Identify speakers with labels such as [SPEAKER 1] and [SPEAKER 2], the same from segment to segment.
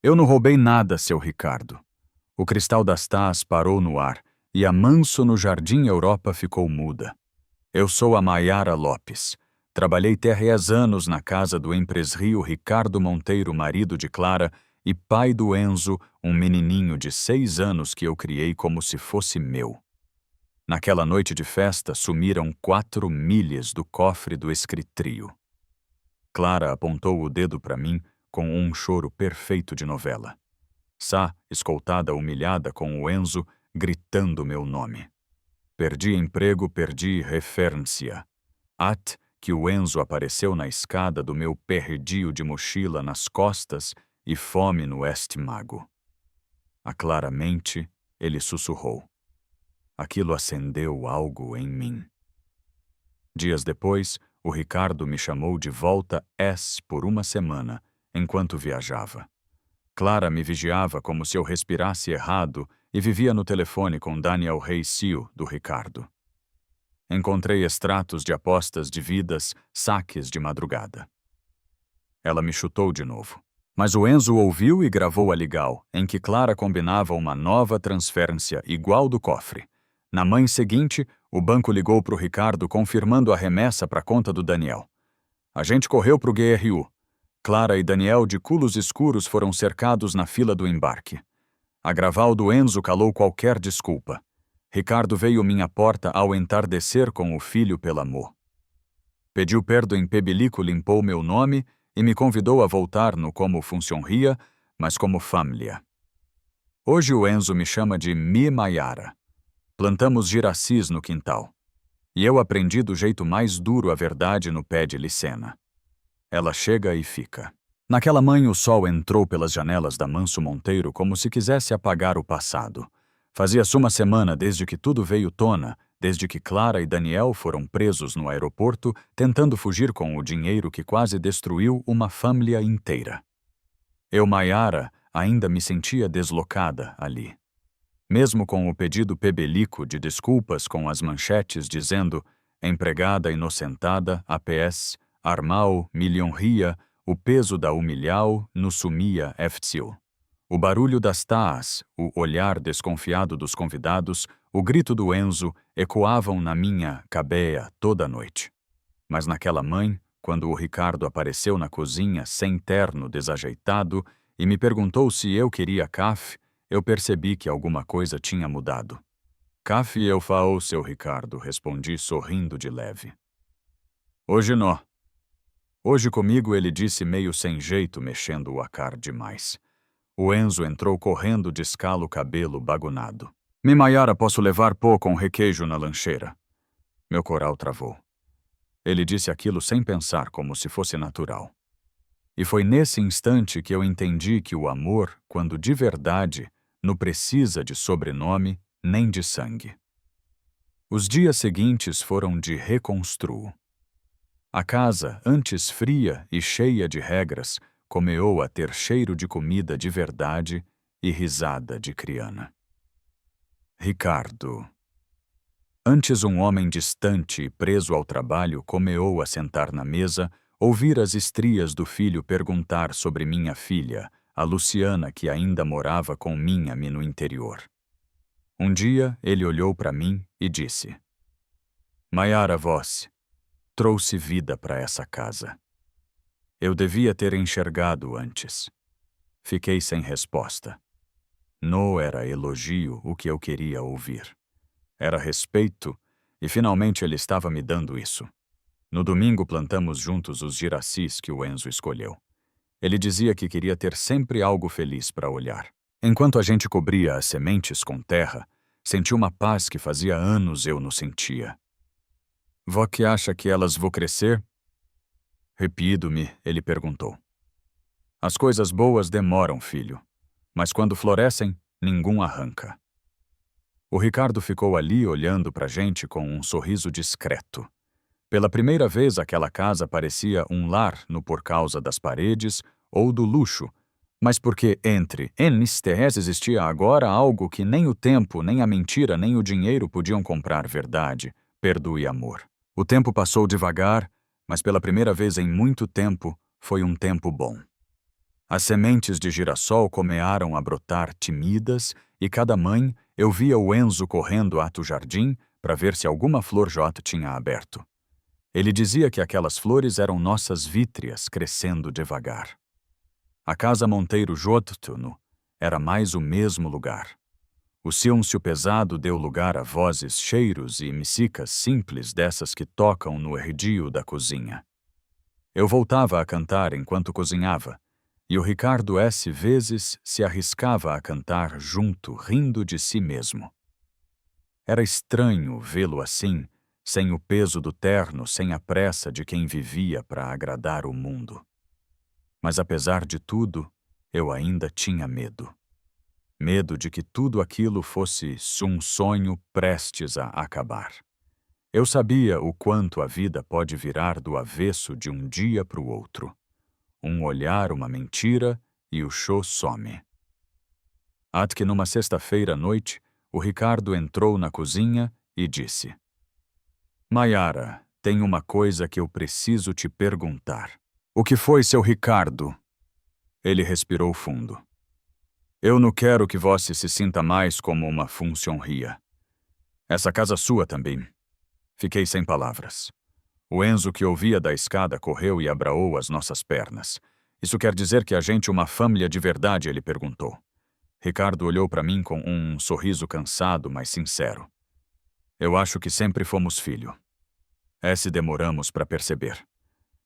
[SPEAKER 1] Eu não roubei nada, seu Ricardo. O cristal das tás parou no ar e a Manso no Jardim Europa ficou muda. Eu sou a Maiara Lopes. Trabalhei 10 anos na casa do empresrio Ricardo Monteiro, marido de Clara, e pai do Enzo, um menininho de 6 anos que eu criei como se fosse meu. Naquela noite de festa, sumiram 4 milhas do cofre do escritrio. Clara apontou o dedo para mim com um choro perfeito de novela. Sá, escoltada humilhada com o Enzo, gritando meu nome. Perdi emprego, perdi referência. At que o Enzo apareceu na escada do meu perdio de mochila nas costas e fome no estômago. Claramente, ele sussurrou. Aquilo acendeu algo em mim. Dias depois, o Ricardo me chamou de volta por uma semana, enquanto viajava. Clara me vigiava como se eu respirasse errado e vivia no telefone com Daniel Reisio, do Ricardo. Encontrei extratos de apostas de vidas, saques de madrugada. Ela me chutou de novo. Mas o Enzo ouviu e gravou a ligal, em que Clara combinava uma nova transferência igual do cofre. Na manhã seguinte, o banco ligou para o Ricardo confirmando a remessa para a conta do Daniel. A gente correu para o GRU. Clara e Daniel, de culos escuros, foram cercados na fila do embarque. A graval do Enzo calou qualquer desculpa. Ricardo veio minha porta ao entardecer com o filho pela amor. Pediu perdão em Pebelico, limpou meu nome e me convidou a voltar no como funcionaria, mas como família. Hoje o Enzo me chama de Mi Maiara. Plantamos giracis no quintal. E eu aprendi do jeito mais duro a verdade no pé de Licena. Ela chega e fica. Naquela manhã o sol entrou pelas janelas da Manso Monteiro como se quisesse apagar o passado. Fazia-se uma semana desde que tudo veio tona, desde que Clara e Daniel foram presos no aeroporto, tentando fugir com o dinheiro que quase destruiu uma família inteira. Eu, Maiara, ainda me sentia deslocada ali. Mesmo com o pedido pebelico de desculpas com as manchetes dizendo empregada inocentada, APS, Armal, milhonria, o peso da humilhau, no sumia FTO. O barulho das taas, o olhar desconfiado dos convidados, o grito do Enzo ecoavam na minha cabeça toda a noite. Mas naquela manhã, quando o Ricardo apareceu na cozinha sem terno desajeitado e me perguntou se eu queria café, eu percebi que alguma coisa tinha mudado. Café eu faço, seu Ricardo, respondi sorrindo de leve. Hoje não. Hoje comigo, ele disse meio sem jeito, mexendo o acar demais. O Enzo entrou correndo de escalo cabelo bagunado. Mi Maiara, posso levar pó com requeijo na lancheira? Meu coral travou. Ele disse aquilo sem pensar, como se fosse natural. E foi nesse instante que eu entendi que o amor, quando de verdade, não precisa de sobrenome nem de sangue. Os dias seguintes foram de reconstruo. A casa, antes fria e cheia de regras, começou a ter cheiro de comida de verdade e risada de criana. Ricardo. Antes um homem distante e preso ao trabalho começou a sentar na mesa, ouvir as estrias do filho perguntar sobre minha filha, a Luciana, que ainda morava com minha-me no interior. Um dia ele olhou para mim e disse: Maiara, vós trouxe vida para essa casa. Eu devia ter enxergado antes. Fiquei sem resposta. Não era elogio o que eu queria ouvir. Era respeito, e finalmente ele estava me dando isso. No domingo plantamos juntos os giracis que o Enzo escolheu. Ele dizia que queria ter sempre algo feliz para olhar. Enquanto a gente cobria as sementes com terra, senti uma paz que fazia anos eu não sentia. Vó que acha que elas vão crescer? Repito-me, ele perguntou. As coisas boas demoram, filho, mas quando florescem, ninguém arranca. O Ricardo ficou ali olhando pra gente com um sorriso discreto. Pela primeira vez aquela casa parecia um lar não por causa das paredes ou do luxo, mas porque entre eles existia agora algo que nem o tempo, nem a mentira, nem o dinheiro podiam comprar: verdade, perdão e amor. O tempo passou devagar, mas pela primeira vez em muito tempo foi um tempo bom. As sementes de girassol começaram a brotar timidas e cada manhã eu via o Enzo correndo até o jardim para ver se alguma flor J tinha aberto. Ele dizia que aquelas flores eram nossas vítreas crescendo devagar. A casa Monteiro Jotno era mais o mesmo lugar. O silêncio pesado deu lugar a vozes, cheiros e missicas simples dessas que tocam no herdio da cozinha. Eu voltava a cantar enquanto cozinhava, e o Ricardo vezes se arriscava a cantar junto, rindo de si mesmo. Era estranho vê-lo assim, sem o peso do terno, sem a pressa de quem vivia para agradar o mundo. Mas apesar de tudo, eu ainda tinha medo. Medo de que tudo aquilo fosse um sonho prestes a acabar. Eu sabia o quanto a vida pode virar do avesso de um dia para o outro. Um olhar, uma mentira, e o show some. Até que numa sexta-feira à noite, o Ricardo entrou na cozinha e disse: Mayara, tem uma coisa que eu preciso te perguntar. O que foi, seu Ricardo? Ele respirou fundo. Eu não quero que você se sinta mais como uma funcionária. Essa casa sua também. Fiquei sem palavras. O Enzo que ouvia da escada correu e abraou as nossas pernas. Isso quer dizer que a gente é uma família de verdade, ele perguntou. Ricardo olhou para mim com um sorriso cansado, mas sincero. Eu acho que sempre fomos filho. Se demoramos para perceber.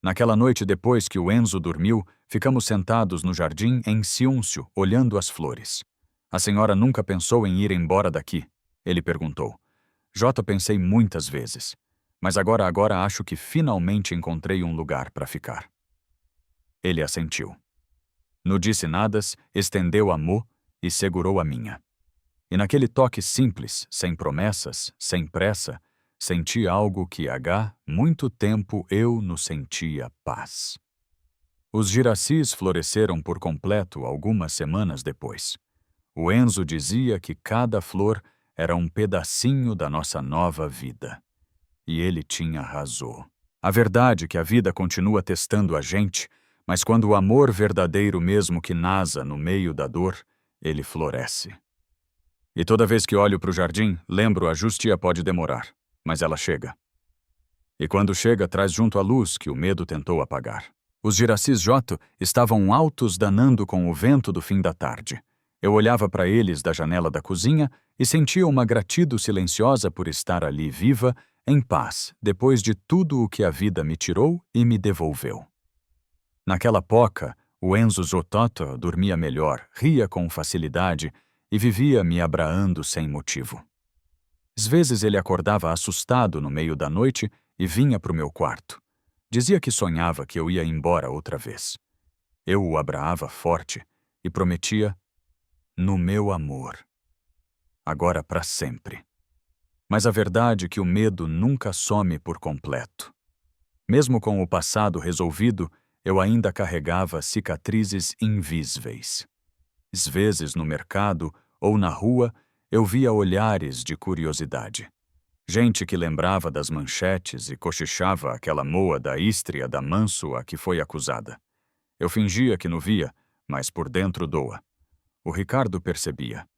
[SPEAKER 1] Naquela noite depois que o Enzo dormiu, ficamos sentados no jardim em silêncio, olhando as flores. A senhora nunca pensou em ir embora daqui? Ele perguntou. Pensei muitas vezes. Mas agora acho que finalmente encontrei um lugar para ficar. Ele assentiu. Não disse nada, estendeu a mão e segurou a minha. E naquele toque simples, sem promessas, sem pressa, senti algo que há muito tempo eu não sentia paz. Os giracis floresceram por completo algumas semanas depois. O Enzo dizia que cada flor era um pedacinho da nossa nova vida. E ele tinha razão. A verdade é que a vida continua testando a gente, mas quando o amor verdadeiro mesmo que nasce no meio da dor, ele floresce. E toda vez que olho para o jardim, lembro a justia pode demorar, mas ela chega. E quando chega, traz junto a luz que o medo tentou apagar. Os giracis J estavam altos danando com o vento do fim da tarde. Eu olhava para eles da janela da cozinha e sentia uma gratidão silenciosa por estar ali viva, em paz, depois de tudo o que a vida me tirou e me devolveu. Naquela poca, o Enzo Zototo dormia melhor, ria com facilidade e vivia me abraando sem motivo. Às vezes ele acordava assustado no meio da noite e vinha para o meu quarto. Dizia que sonhava que eu ia embora outra vez. Eu o abraava forte e prometia, no meu amor, agora para sempre. Mas a verdade é que o medo nunca some por completo. Mesmo com o passado resolvido, eu ainda carregava cicatrizes invisíveis. Às vezes, no mercado ou na rua, eu via olhares de curiosidade. Gente que lembrava das manchetes e cochichava aquela moa da Ístria da Manso a que foi acusada. Eu fingia que não via, mas por dentro doa. O Ricardo percebia.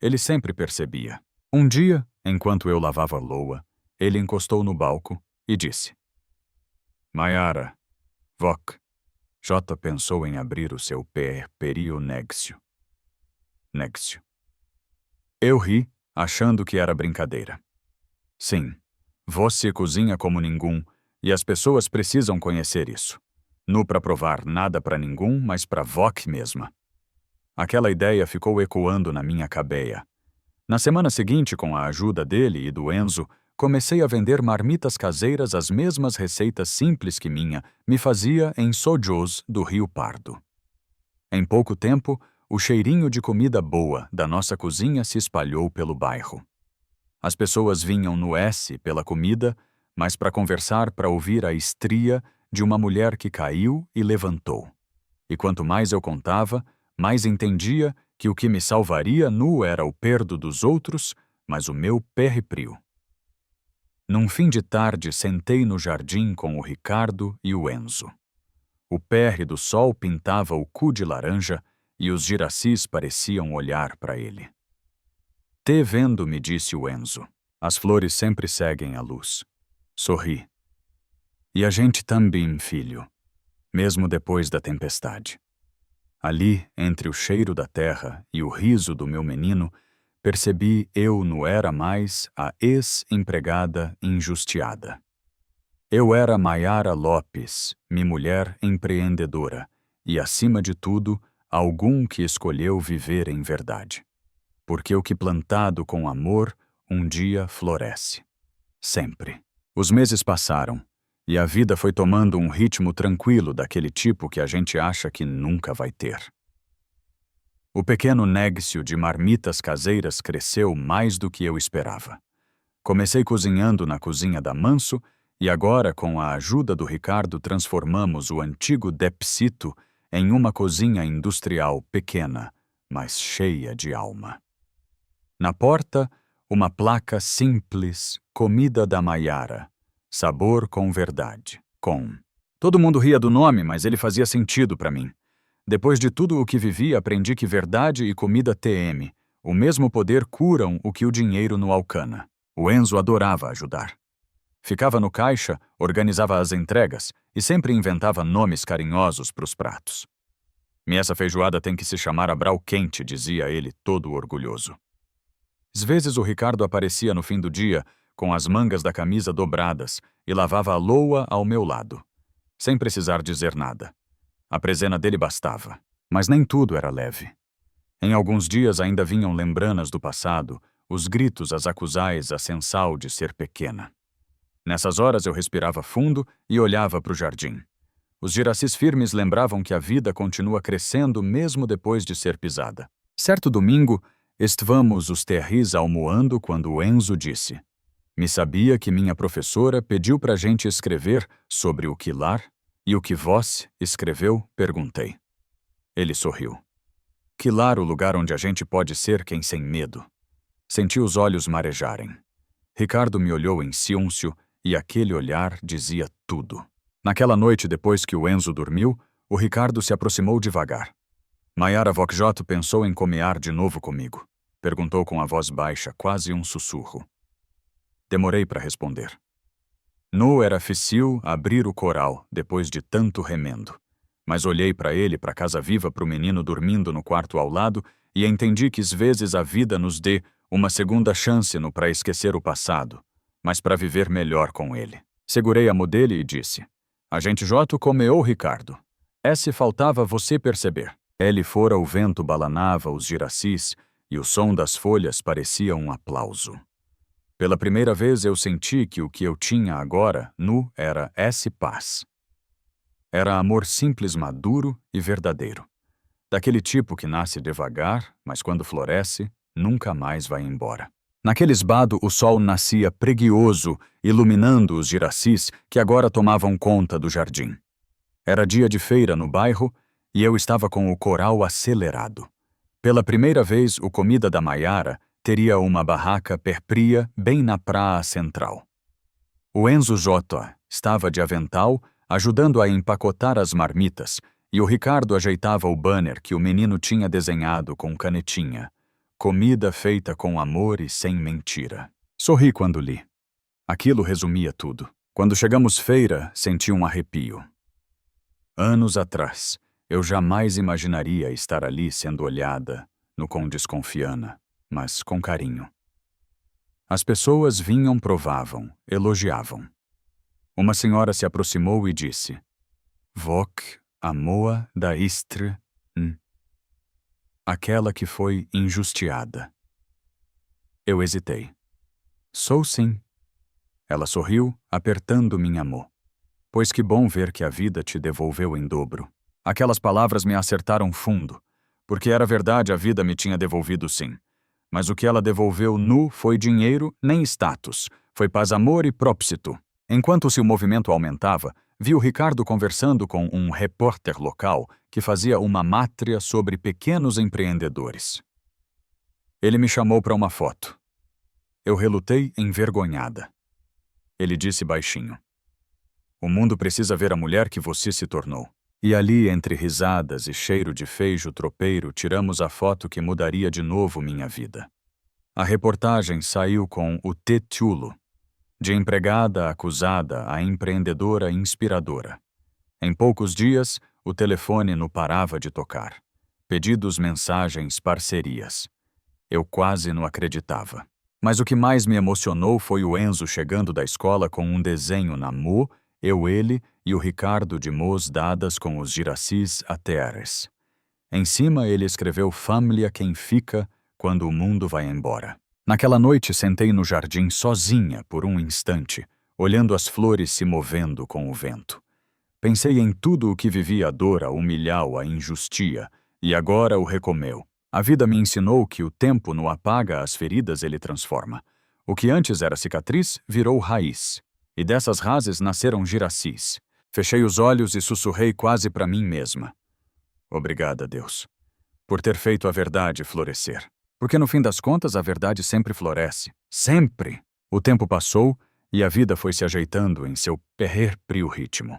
[SPEAKER 1] Ele sempre percebia. Um dia, enquanto eu lavava a louça, ele encostou no balco e disse: Mayara, Vok. J pensou em abrir o seu perio Nexio. Eu ri, achando que era brincadeira. Sim, você cozinha como ninguém, e as pessoas precisam conhecer isso. Não para provar nada para ninguém, mas para Vok mesma. Aquela ideia ficou ecoando na minha cabeça. Na semana seguinte, com a ajuda dele e do Enzo, comecei a vender marmitas caseiras, as mesmas receitas simples que minha me fazia em Sojos do Rio Pardo. Em pouco tempo, o cheirinho de comida boa da nossa cozinha se espalhou pelo bairro. As pessoas vinham no pela comida, mas para conversar, para ouvir a estria de uma mulher que caiu e levantou. E quanto mais eu contava, mais entendia que o que me salvaria não era o perdo dos outros, mas o meu périprio. Num fim de tarde, sentei no jardim com o Ricardo e o Enzo. O pérre do sol pintava o cu de laranja e os giracis pareciam olhar para ele. Te vendo, me disse o Enzo. As flores sempre seguem a luz. Sorri. E a gente também, filho, mesmo depois da tempestade. Ali, entre o cheiro da terra e o riso do meu menino, percebi eu não era mais a ex-empregada injustiada. Eu era Maiara Lopes, minha mulher empreendedora, e, acima de tudo, algum que escolheu viver em verdade. Porque o que plantado com amor, um dia floresce. Sempre. Os meses passaram, e a vida foi tomando um ritmo tranquilo daquele tipo que a gente acha que nunca vai ter. O pequeno négcio de marmitas caseiras cresceu mais do que eu esperava. Comecei cozinhando na cozinha da Manso e agora, com a ajuda do Ricardo, transformamos o antigo Depsito em uma cozinha industrial pequena, mas cheia de alma. Na porta, uma placa simples, comida da Maiara, sabor com verdade, com... Todo mundo ria do nome, mas ele fazia sentido para mim. Depois de tudo o que vivi, aprendi que verdade e comida TM, o mesmo poder, curam o que o dinheiro não alcana. O Enzo adorava ajudar. Ficava no caixa, organizava as entregas e sempre inventava nomes carinhosos para os pratos. Essa feijoada tem que se chamar Abral Quente, dizia ele, todo orgulhoso. Às vezes o Ricardo aparecia no fim do dia, com as mangas da camisa dobradas, e lavava a loa ao meu lado, sem precisar dizer nada. A presena dele bastava, mas nem tudo era leve. Em alguns dias ainda vinham lembranas do passado, os gritos as acusais a sensal de ser pequena. Nessas horas eu respirava fundo e olhava para o jardim. Os giracis firmes lembravam que a vida continua crescendo mesmo depois de ser pisada. Certo domingo, estávamos os terris almoando quando o Enzo disse: "Me sabia que minha professora pediu pra gente escrever sobre o quilar, e o que vós escreveu?" perguntei. Ele sorriu. Quilar, o lugar onde a gente pode ser quem sem medo. Senti os olhos marejarem. Ricardo me olhou em silêncio e aquele olhar dizia tudo. Naquela noite, depois que o Enzo dormiu, o Ricardo se aproximou devagar. Maiara Vokjoto pensou em comear de novo comigo. Perguntou com a voz baixa, quase um sussurro. Demorei para responder. Nu era fácil abrir o coral, depois de tanto remendo. Mas olhei para ele, para a casa viva, para o menino dormindo no quarto ao lado, e entendi que às vezes a vida nos dê uma segunda chance no para esquecer o passado, mas para viver melhor com ele. Segurei a mão dele e disse: "A gente Joto comeou, Ricardo. Esse faltava você perceber." Ele fora o vento balanava os giracis e o som das folhas parecia um aplauso. Pela primeira vez eu senti que o que eu tinha agora, nu, era esse paz. Era amor simples, maduro e verdadeiro. Daquele tipo que nasce devagar, mas quando floresce, nunca mais vai embora. Naquele esbado o sol nascia preguioso, iluminando os giracis que agora tomavam conta do jardim. Era dia de feira no bairro e eu estava com o coral acelerado. Pela primeira vez, o Comida da Maiara teria uma barraca perpria bem na praia central. O Enzo Jota estava de avental, ajudando a empacotar as marmitas, e o Ricardo ajeitava o banner que o menino tinha desenhado com canetinha. Comida feita com amor e sem mentira. Sorri quando li. Aquilo resumia tudo. Quando chegamos feira, senti um arrepio. Anos atrás, eu jamais imaginaria estar ali sendo olhada, no com desconfiança, mas com carinho. As pessoas vinham, provavam, elogiavam. Uma senhora se aproximou e disse: "Vok, a moa da istre, aquela que foi injustiada." Eu hesitei. "Sou sim." Ela sorriu, apertando minha mão. "Pois que bom ver que a vida te devolveu em dobro." Aquelas palavras me acertaram fundo, porque era verdade, a vida me tinha devolvido sim. Mas o que ela devolveu nu foi dinheiro, nem status, foi paz, amor e própsito. Enquanto seu movimento aumentava, vi o Ricardo conversando com um repórter local que fazia uma matéria sobre pequenos empreendedores. Ele me chamou para uma foto. Eu relutei envergonhada. Ele disse baixinho: "O mundo precisa ver a mulher que você se tornou." E ali, entre risadas e cheiro de feijo tropeiro, tiramos a foto que mudaria de novo minha vida. A reportagem saiu com o título De empregada acusada a empreendedora inspiradora. Em poucos dias, o telefone não parava de tocar. Pedidos, mensagens, parcerias. Eu quase não acreditava. Mas o que mais me emocionou foi o Enzo chegando da escola com um desenho na mão, ele e o Ricardo de mãos dadas com os Giracis Ateres. Em cima ele escreveu Família quem fica quando o mundo vai embora. Naquela noite sentei no jardim sozinha por um instante, olhando as flores se movendo com o vento. Pensei em tudo o que vivia a dor, a humilhau, a injustia, e agora o recomeu. A vida me ensinou que o tempo não apaga as feridas, ele transforma. O que antes era cicatriz virou raiz, e dessas raízes nasceram giracis. Fechei os olhos e sussurrei quase para mim mesma. Obrigada, Deus, por ter feito a verdade florescer. Porque no fim das contas a verdade sempre floresce. Sempre! O tempo passou e a vida foi se ajeitando em seu prio ritmo.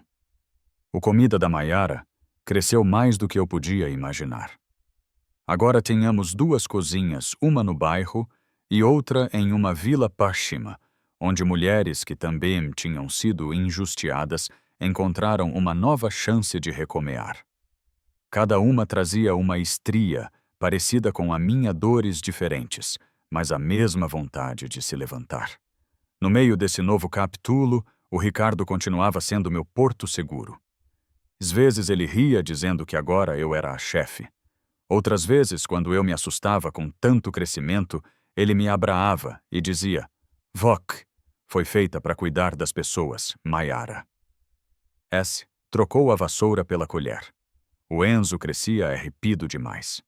[SPEAKER 1] O comida da Maiara cresceu mais do que eu podia imaginar. Agora tínhamos 2 cozinhas, uma no bairro e outra em uma vila próxima, onde mulheres que também tinham sido injustiadas encontraram uma nova chance de recomear. Cada uma trazia uma estria parecida com a minha, dores diferentes, mas a mesma vontade de se levantar. No meio desse novo capítulo, o Ricardo continuava sendo meu porto seguro. Às vezes ele ria dizendo que agora eu era a chefe. Outras vezes, quando eu me assustava com tanto crescimento, ele me abraava e dizia: "Voc, foi feita para cuidar das pessoas, Maiara." S. trocou a vassoura pela colher. O Enzo crescia arrepido demais.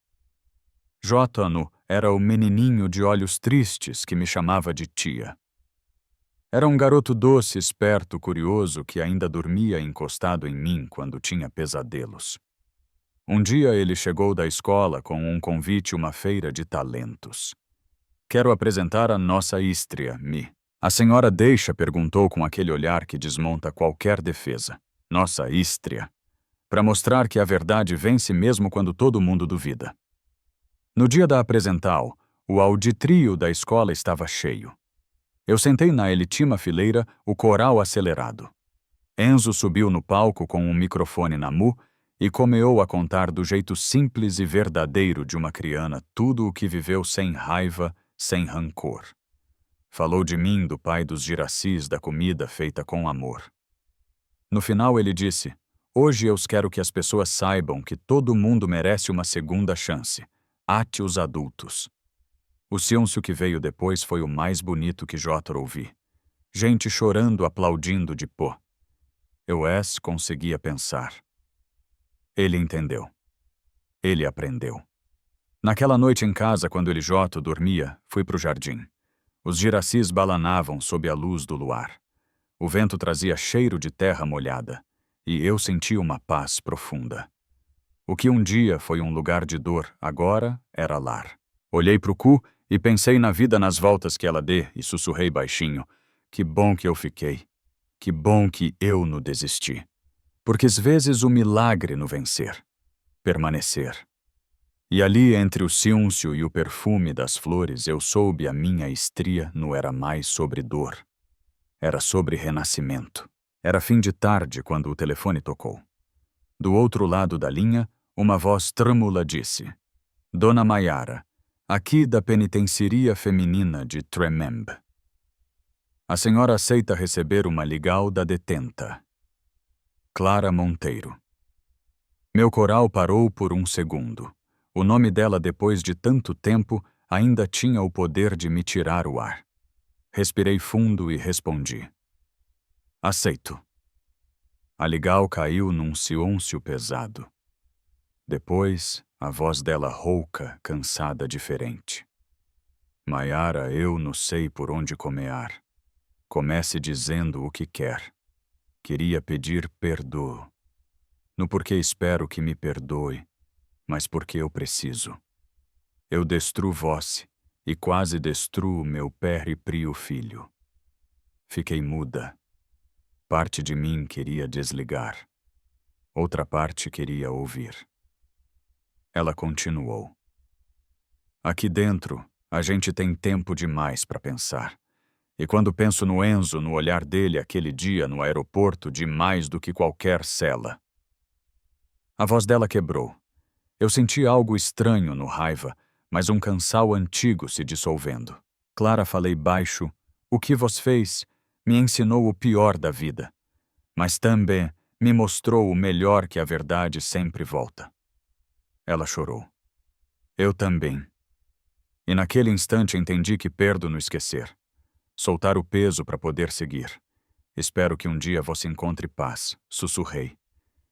[SPEAKER 1] Jótano era o menininho de olhos tristes que me chamava de tia. Era um garoto doce, esperto, curioso que ainda dormia encostado em mim quando tinha pesadelos. Um dia ele chegou da escola com um convite a uma feira de talentos. "Quero apresentar a nossa Istria, Mi." A senhora Deixa perguntou com aquele olhar que desmonta qualquer defesa. "Nossa Istria." Para mostrar que a verdade vence mesmo quando todo mundo duvida. No dia da apresental, o auditrio da escola estava cheio. Eu sentei na última fileira, o coral acelerado. Enzo subiu no palco com um microfone na mão e começou a contar do jeito simples e verdadeiro de uma criança tudo o que viveu sem raiva, sem rancor. Falou de mim, do pai dos giracis, da comida feita com amor. No final ele disse: "Hoje eu quero que as pessoas saibam que todo mundo merece uma segunda chance. Ate os adultos." O silêncio que veio depois foi o mais bonito que Jótor ouvi. Gente chorando, aplaudindo de pó. Eu conseguia pensar. Ele entendeu. Ele aprendeu. Naquela noite em casa, quando ele Joto dormia, fui pro jardim. Os giracis balanavam sob a luz do luar. O vento trazia cheiro de terra molhada, e eu senti uma paz profunda. O que um dia foi um lugar de dor, agora era lar. Olhei pro cu e pensei na vida, nas voltas que ela dê, e sussurrei baixinho: "Que bom que eu fiquei. Que bom que eu não desisti." Porque às vezes o milagre no vencer. Permanecer. E ali, entre o silêncio e o perfume das flores, eu soube a minha estria não era mais sobre dor. Era sobre renascimento. Era fim de tarde quando o telefone tocou. Do outro lado da linha, uma voz trêmula disse: "Dona Maiara, aqui da penitenciaria feminina de Trememb. A senhora aceita receber uma ligal da detenta. Clara Monteiro." Meu coral parou por um segundo. O nome dela, depois de tanto tempo, ainda tinha o poder de me tirar o ar. Respirei fundo e respondi: "Aceito." A ligal caiu num silêncio pesado. Depois, a voz dela rouca, cansada, diferente. "Maiara, eu não sei por onde começar. Comece dizendo o que quer. Queria pedir perdoo. Não porque espero que me perdoe, mas porque eu preciso. Eu destruo vós e quase destruo meu prio filho." Fiquei muda. Parte de mim queria desligar. Outra parte queria ouvir. Ela continuou. Aqui dentro, a gente tem tempo demais para pensar. E quando penso no Enzo, no olhar dele aquele dia no aeroporto, de mais do que qualquer cela. A voz dela quebrou. Eu senti algo estranho no raiva, mas um cansal antigo se dissolvendo. Clara, falei baixo, o que vos fez me ensinou o pior da vida, mas também me mostrou o melhor que a verdade sempre volta. Ela chorou. Eu também. E naquele instante entendi que perdo no esquecer. Soltar o peso para poder seguir. Espero que um dia você encontre paz, sussurrei.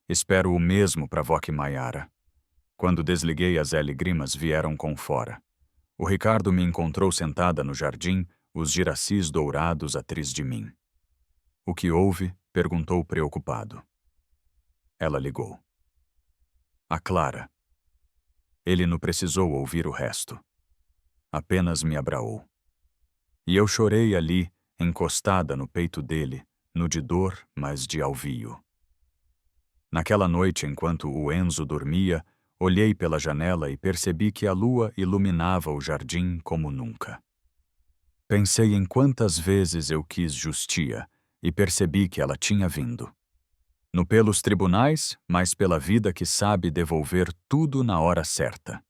[SPEAKER 1] Espero o mesmo para Voque Maiara. Quando desliguei, as L-grimas vieram com fora. O Ricardo me encontrou sentada no jardim, os giracis dourados atrás de mim. O que houve? Perguntou preocupado. Ela ligou. A Clara. Ele não precisou ouvir o resto. Apenas me abraou. E eu chorei ali, encostada no peito dele, no de dor, mas de alvio. Naquela noite, enquanto o Enzo dormia, olhei pela janela e percebi que a lua iluminava o jardim como nunca. Pensei em quantas vezes eu quis Justia e percebi que ela tinha vindo. No pelos tribunais, mas pela vida que sabe devolver tudo na hora certa.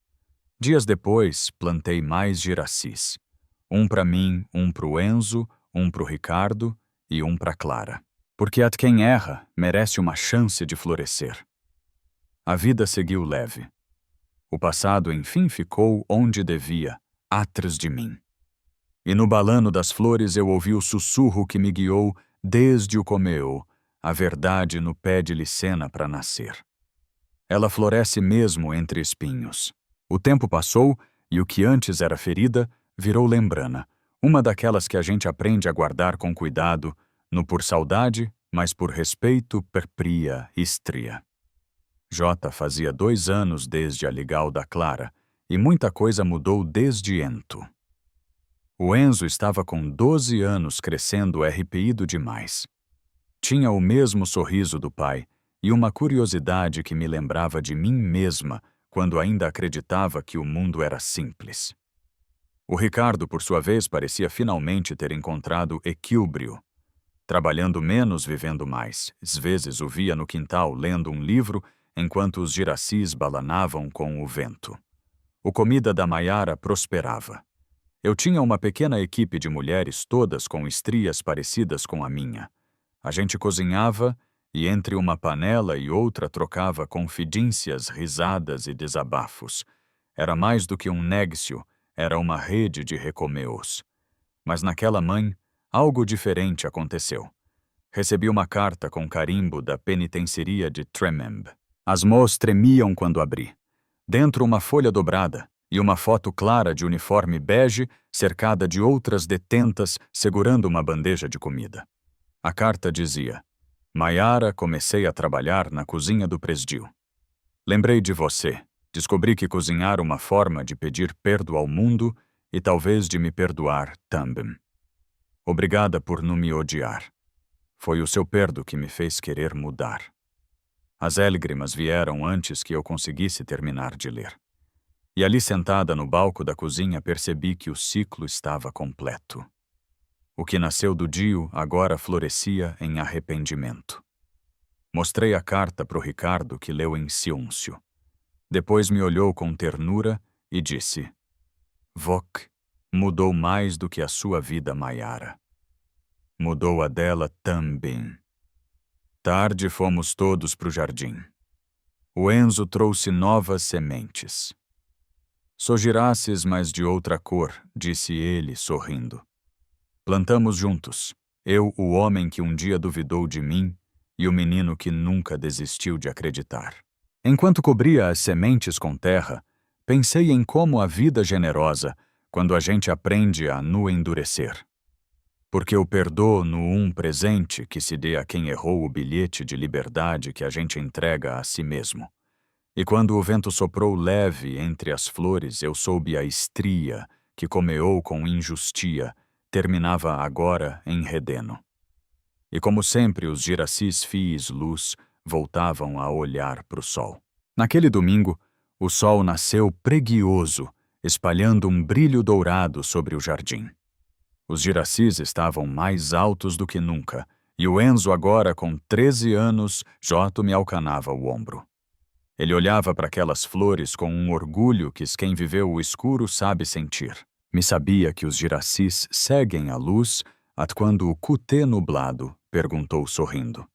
[SPEAKER 1] Dias depois, plantei mais giracis. Um para mim, um pro Enzo, um pro Ricardo e um pra Clara. Porque a quem erra merece uma chance de florescer. A vida seguiu leve. O passado enfim ficou onde devia, atrás de mim. E no balano das flores eu ouvi o sussurro que me guiou desde o começo, a verdade no pé de Licena para nascer. Ela floresce mesmo entre espinhos. O tempo passou e o que antes era ferida virou lembrana, uma daquelas que a gente aprende a guardar com cuidado, no por saudade, mas por respeito perpria estria. Jota fazia 2 anos desde a ligal da Clara e muita coisa mudou desde ento. O Enzo estava com 12 anos crescendo arrepiado demais. Tinha o mesmo sorriso do pai e uma curiosidade que me lembrava de mim mesma quando ainda acreditava que o mundo era simples. O Ricardo, por sua vez, parecia finalmente ter encontrado equilíbrio. Trabalhando menos, vivendo mais. Às vezes o via no quintal lendo um livro enquanto os giracis balanavam com o vento. O comida da Maiara prosperava. Eu tinha uma pequena equipe de mulheres todas com estrias parecidas com a minha. A gente cozinhava e entre uma panela e outra trocava confidências, risadas e desabafos. Era mais do que um négcio, era uma rede de recomeços. Mas naquela manhã, algo diferente aconteceu. Recebi uma carta com carimbo da penitenciaria de Tremembe. As mãos tremiam quando abri. Dentro uma folha dobrada e uma foto clara de uniforme bege cercada de outras detentas segurando uma bandeja de comida. A carta dizia: Maiara, comecei a trabalhar na cozinha do presídio. Lembrei de você. Descobri que cozinhar uma forma de pedir perdo ao mundo e talvez de me perdoar também. Obrigada por não me odiar. Foi o seu perdo que me fez querer mudar. As lágrimas vieram antes que eu conseguisse terminar de ler. E ali sentada no balco da cozinha percebi que o ciclo estava completo. O que nasceu do Dio agora florescia em arrependimento. Mostrei a carta pro Ricardo, que leu em silêncio. Depois me olhou com ternura e disse: Voc mudou mais do que a sua vida, Maiara. Mudou a dela também. Tarde fomos todos pro jardim. O Enzo trouxe novas sementes. Só girasses, mas de outra cor, disse ele, sorrindo. Plantamos juntos, eu, o homem que um dia duvidou de mim, e o menino que nunca desistiu de acreditar. Enquanto cobria as sementes com terra, pensei em como a vida generosa, quando a gente aprende a não endurecer. Porque o perdoo no presente que se dê a quem errou o bilhete de liberdade que a gente entrega a si mesmo. E quando o vento soprou leve entre as flores, eu soube a estria que comeou com injustia, terminava agora em redeno. E como sempre os giracis fiz luz, voltavam a olhar para o sol. Naquele domingo, o sol nasceu preguiçoso, espalhando um brilho dourado sobre o jardim. Os giracis estavam mais altos do que nunca, e o Enzo, agora com 13 anos, Joto me alcanava o ombro. Ele olhava para aquelas flores com um orgulho que quem viveu o escuro sabe sentir. Me sabia que os giracis seguem a luz, até quando o cutê nublado perguntou sorrindo.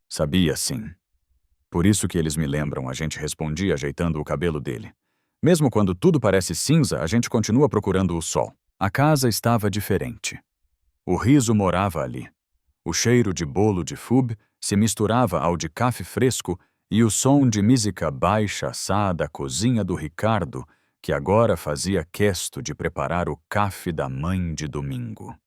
[SPEAKER 1] Sabia, sim. Por isso que eles me lembram, a gente respondia ajeitando o cabelo dele. Mesmo quando tudo parece cinza, a gente continua procurando o sol. A casa estava diferente. O riso morava ali. O cheiro de bolo de fub se misturava ao de café fresco e o som de música baixa da cozinha do Ricardo, que agora fazia questo de preparar o café da mãe de domingo.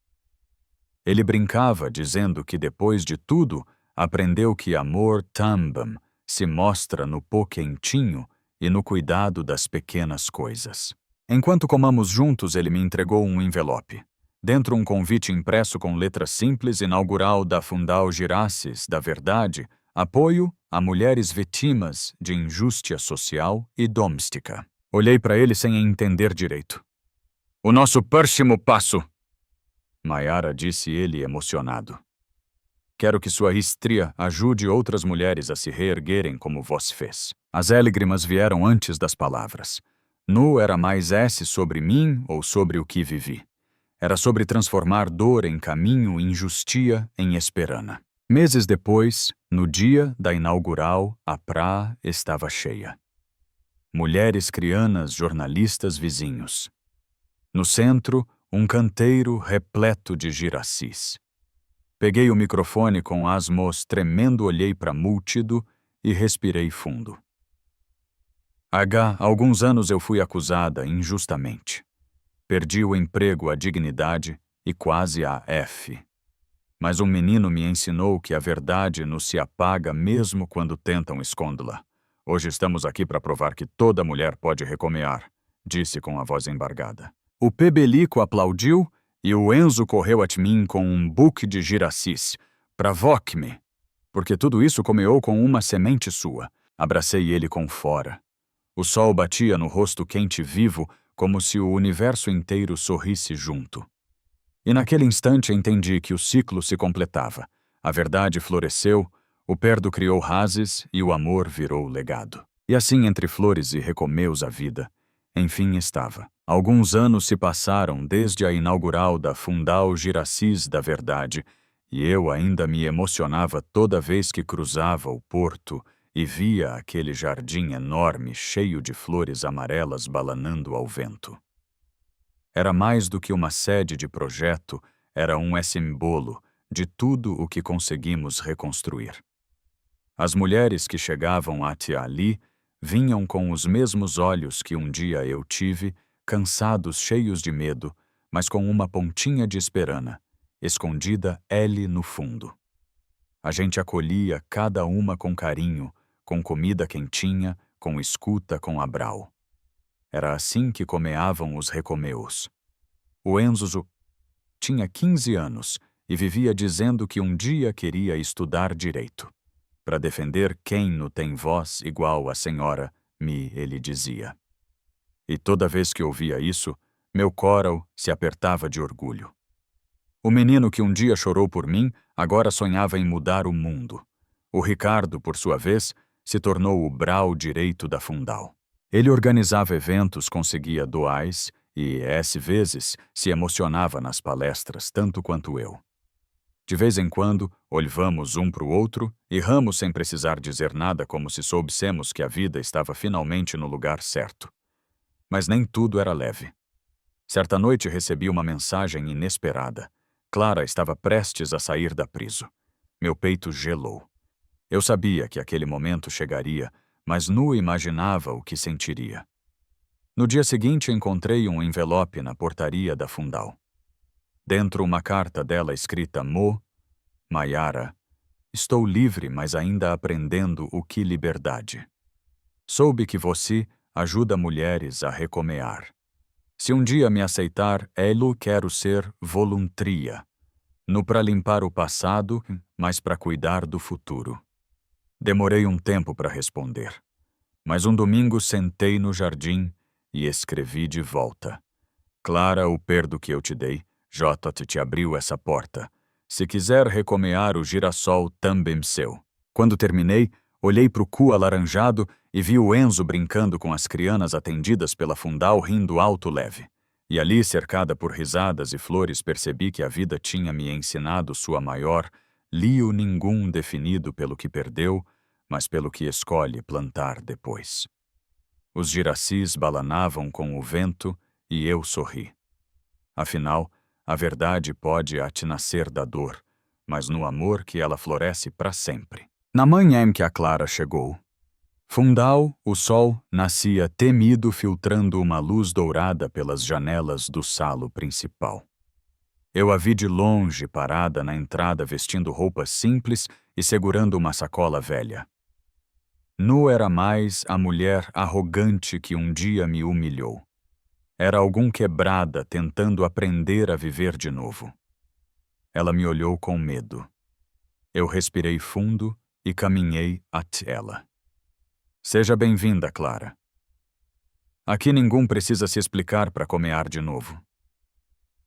[SPEAKER 1] Ele brincava dizendo que depois de tudo aprendeu que amor também se mostra no pó quentinho e no cuidado das pequenas coisas. Enquanto comamos juntos, ele me entregou um envelope. Dentro um convite impresso com letras simples inaugural da Fundal Giracis da Verdade, apoio a mulheres vítimas de injustiça social e doméstica. Olhei para ele sem entender direito. O nosso próximo passo, Maiara, disse ele emocionado. Quero que sua estria ajude outras mulheres a se reerguerem como você fez. As lágrimas vieram antes das palavras. Nu era mais esse sobre mim ou sobre o que vivi. Era sobre transformar dor em caminho, injustiça em esperança. Meses depois, no dia da inaugural, a praia estava cheia. Mulheres, crianas, jornalistas, vizinhos. No centro, um canteiro repleto de giracis. Peguei o microfone com as mãos tremendo, olhei para a multidão e respirei fundo. Há alguns anos eu fui acusada injustamente. Perdi o emprego, a dignidade e quase a F. Mas um menino me ensinou que a verdade não se apaga mesmo quando tentam escondê-la. Hoje estamos aqui para provar que toda mulher pode recomeçar, disse com a voz embargada. O Pebelico aplaudiu e o Enzo correu a mim com um buquê de giracis. Provoque-me, porque tudo isso começou com uma semente sua. Abracei ele com fora. O sol batia no rosto quente vivo, como se o universo inteiro sorrisse junto. E naquele instante entendi que o ciclo se completava. A verdade floresceu, o perdo criou raízes e o amor virou legado. E assim, entre flores e recomeus a vida, enfim estava. Alguns anos se passaram desde a inaugural da Fundal Giracis da Verdade, e eu ainda me emocionava toda vez que cruzava o porto e via aquele jardim enorme cheio de flores amarelas balanando ao vento. Era mais do que uma sede de projeto, era um símbolo de tudo o que conseguimos reconstruir. As mulheres que chegavam até ali vinham com os mesmos olhos que um dia eu tive, cansados, cheios de medo, mas com uma pontinha de esperança, escondida ele no fundo. A gente acolhia cada uma com carinho, com comida quentinha, com escuta, com abrau. Era assim que comeavam os recomeus. O Enzo tinha 15 anos e vivia dizendo que um dia queria estudar direito. Para defender quem não tem voz igual a senhora, ele dizia. E toda vez que ouvia isso, meu coração se apertava de orgulho. O menino que um dia chorou por mim, agora sonhava em mudar o mundo. O Ricardo, por sua vez, se tornou o brau direito da Fundal. Ele organizava eventos, conseguia doais e, às vezes, se emocionava nas palestras tanto quanto eu. De vez em quando, olhamos um para o outro e ramos sem precisar dizer nada, como se soubessemos que a vida estava finalmente no lugar certo. Mas nem tudo era leve. Certa noite recebi uma mensagem inesperada. Clara estava prestes a sair da prisão. Meu peito gelou. Eu sabia que aquele momento chegaria, mas não imaginava o que sentiria. No dia seguinte encontrei um envelope na portaria da Fundal. Dentro uma carta dela escrita Maiara, estou livre, mas ainda aprendendo o que liberdade. Soube que você ajuda mulheres a recomeçar. Se um dia me aceitar, quero ser voluntária. Não para limpar o passado, mas para cuidar do futuro. Demorei um tempo para responder, mas um domingo sentei no jardim e escrevi de volta. Clara, o perdo que eu te dei, Jota te abriu essa porta. Se quiser recomear o girassol, também seu. Quando terminei, olhei pro cu alaranjado e vi o Enzo brincando com as crianas atendidas pela Fundal rindo alto leve. E ali, cercada por risadas e flores, percebi que a vida tinha me ensinado sua maior lio ningum definido pelo que perdeu, mas pelo que escolhe plantar depois. Os giracis balanavam com o vento e eu sorri. Afinal, a verdade pode nascer da dor, mas no amor que ela floresce para sempre. Na manhã em que a Clara chegou, Fundal, o sol, nascia temido filtrando uma luz dourada pelas janelas do salo principal. Eu a vi de longe parada na entrada vestindo roupas simples e segurando uma sacola velha. Nu era mais a mulher arrogante que um dia me humilhou. Era algum quebrada tentando aprender a viver de novo. Ela me olhou com medo. Eu respirei fundo e caminhei até ela. Seja bem-vinda, Clara. Aqui ninguém precisa se explicar para comear de novo.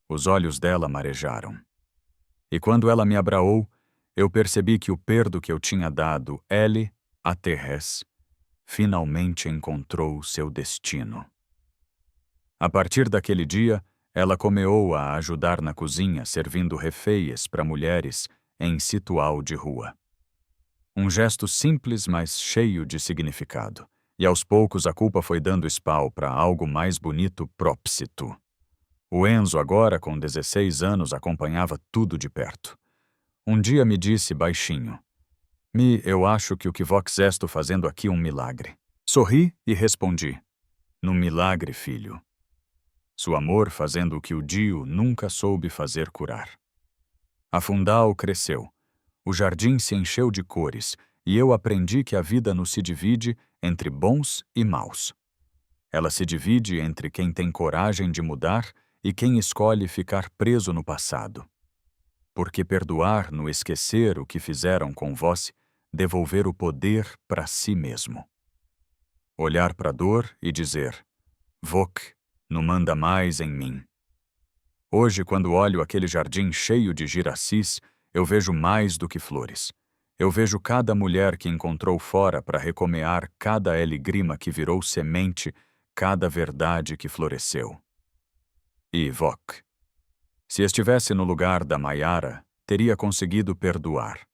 [SPEAKER 1] Os olhos dela marejaram. E quando ela me abraou, eu percebi que o perdo que eu tinha dado, ele, a Terres, finalmente encontrou seu destino. A partir daquele dia, ela comeou a ajudar na cozinha, servindo refeies para mulheres em situal de rua. Um gesto simples, mas cheio de significado. E aos poucos a culpa foi dando spawn para algo mais bonito própsito. O Enzo, agora com 16 anos, acompanhava tudo de perto. Um dia me disse baixinho: eu acho que o que vox estou fazendo aqui é um milagre. Sorri e respondi: no milagre, filho. Seu amor fazendo o que o Dio nunca soube fazer curar. A Fundal cresceu. O jardim se encheu de cores e eu aprendi que a vida não se divide entre bons e maus. Ela se divide entre quem tem coragem de mudar e quem escolhe ficar preso no passado. Porque perdoar no esquecer o que fizeram com vós, devolver o poder para si mesmo. Olhar para a dor e dizer: Vok, não manda mais em mim. Hoje, quando olho aquele jardim cheio de giracis, eu vejo mais do que flores. Eu vejo cada mulher que encontrou fora para recomear cada grima que virou semente, cada verdade que floresceu. E Vok, se estivesse no lugar da Maiara, teria conseguido perdoar.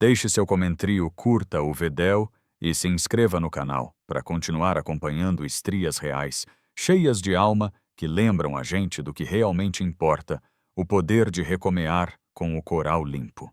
[SPEAKER 1] Deixe seu comentário, curta o vídeo e se inscreva no canal para continuar acompanhando estrias reais, cheias de alma, que lembram a gente do que realmente importa, o poder de recomear com o coral limpo.